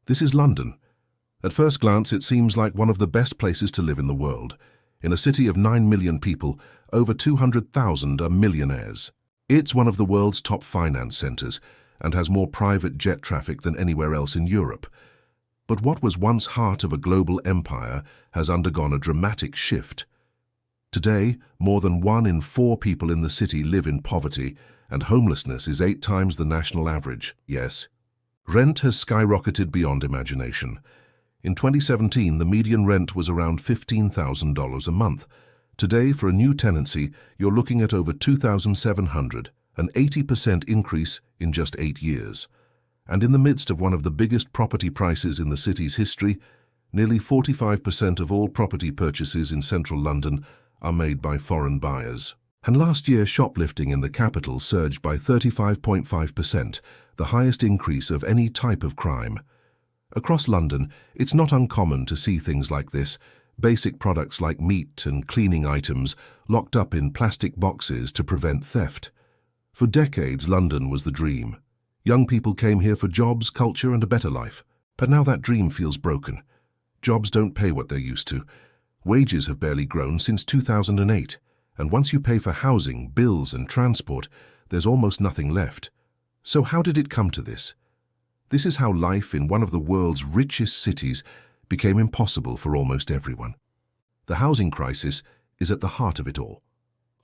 This is London. At first glance, it seems like one of the best places to live in the world. In a city of 9 million people, over 200,000 are millionaires. It's one of the world's top finance centers and has more private jet traffic than anywhere else in Europe. But what was once heart of a global empire has undergone a dramatic shift. Today, more than 1 in 4 people in the city live in poverty, and homelessness is 8 times the national average. Yes, rent has skyrocketed beyond imagination. In 2017, the median rent was around $15,000 a month. Today, for a new tenancy, you're looking at over $2,700, an 80% increase in just 8 years. And in the midst of one of the biggest property prices in the city's history, nearly 45% of all property purchases in central London are made by foreign buyers. And last year, shoplifting in the capital surged by 35.5%, the highest increase of any type of crime. Across London, it's not uncommon to see things like this, basic products like meat and cleaning items locked up in plastic boxes to prevent theft. For decades, London was the dream. Young people came here for jobs, culture, and a better life. But now that dream feels broken. Jobs don't pay what they're used to. Wages have barely grown since 2008. And once you pay for housing, bills, and transport, there's almost nothing left. So how did it come to this? This is how life in one of the world's richest cities became impossible for almost everyone. The housing crisis is at the heart of it all.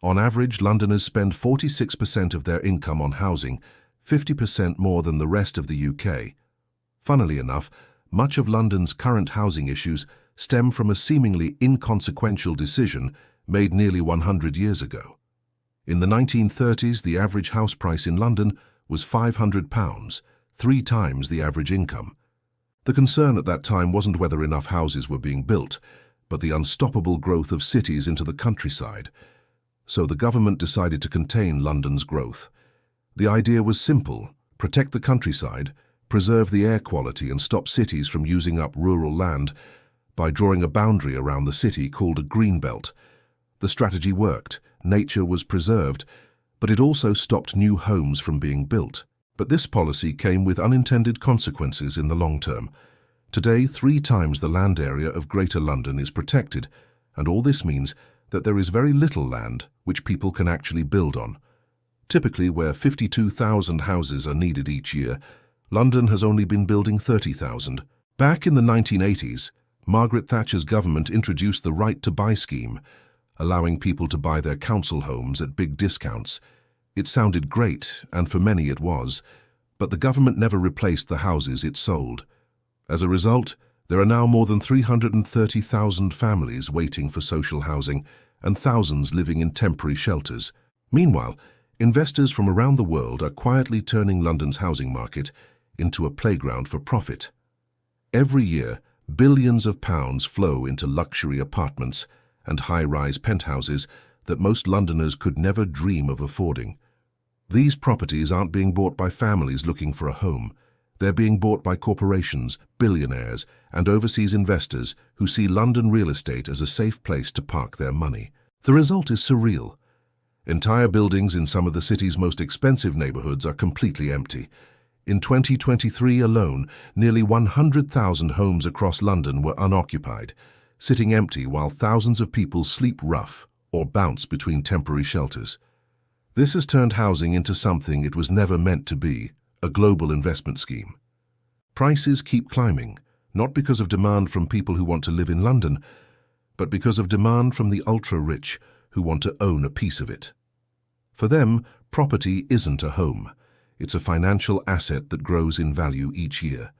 On average, Londoners spend 46% of their income on housing, 50% more than the rest of the UK. Funnily enough, much of London's current housing issues stem from a seemingly inconsequential decision made nearly 100 years ago. In the 1930s, the average house price in London was £500, 3 times the average income. The concern at that time wasn't whether enough houses were being built, but the unstoppable growth of cities into the countryside. So the government decided to contain London's growth. The idea was simple: protect the countryside, preserve the air quality, and stop cities from using up rural land by drawing a boundary around the city called a green belt. The strategy worked. Nature was preserved, but it also stopped new homes from being built. But this policy came with unintended consequences in the long term. Today, 3 times the land area of Greater London is protected, and all this means that there is very little land which people can actually build on. Typically, where 52,000 houses are needed each year, London has only been building 30,000. Back in the 1980s, Margaret Thatcher's government introduced the Right to Buy scheme, allowing people to buy their council homes at big discounts. It sounded great, and for many it was, but the government never replaced the houses it sold. As a result, there are now more than 330,000 families waiting for social housing and thousands living in temporary shelters. Meanwhile, investors from around the world are quietly turning London's housing market into a playground for profit. Every year, billions of pounds flow into luxury apartments and high-rise penthouses that most Londoners could never dream of affording. These properties aren't being bought by families looking for a home. They're being bought by corporations, billionaires, and overseas investors who see London real estate as a safe place to park their money. The result is surreal. Entire buildings in some of the city's most expensive neighborhoods are completely empty. In 2023 alone, nearly 100,000 homes across London were unoccupied, sitting empty while thousands of people sleep rough or bounce between temporary shelters. This has turned housing into something it was never meant to be, a global investment scheme. Prices keep climbing, not because of demand from people who want to live in London, but because of demand from the ultra-rich who want to own a piece of it. For them, property isn't a home. It's a financial asset that grows in value each year.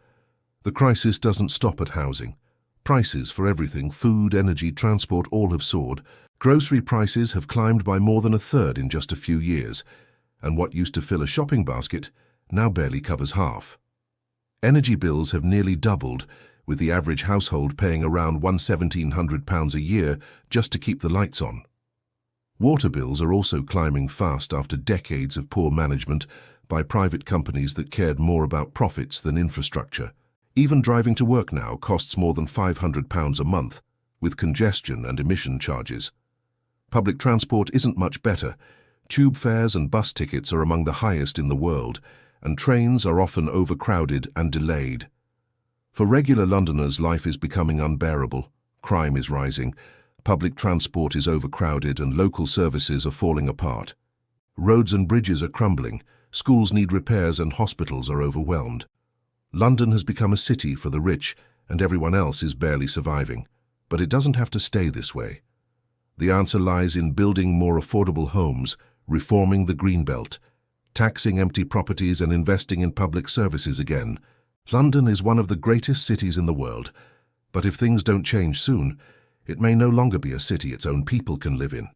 The crisis doesn't stop at housing. Prices for everything, food, energy, transport, all have soared. Grocery prices have climbed by more than 1/3 in just a few years, and what used to fill a shopping basket now barely covers half. Energy bills have nearly doubled, with the average household paying around £1,700 a year just to keep the lights on. Water bills are also climbing fast after decades of poor management by private companies that cared more about profits than infrastructure. Even driving to work now costs more than £500 a month, with congestion and emission charges. Public transport isn't much better. Tube fares and bus tickets are among the highest in the world, and trains are often overcrowded and delayed. For regular Londoners, life is becoming unbearable. Crime is rising, public transport is overcrowded, and local services are falling apart. Roads and bridges are crumbling, schools need repairs, and hospitals are overwhelmed. London has become a city for the rich, and everyone else is barely surviving. But it doesn't have to stay this way. The answer lies in building more affordable homes, reforming the Green Belt, taxing empty properties, and investing in public services again. London is one of the greatest cities in the world, but if things don't change soon, it may no longer be a city its own people can live in.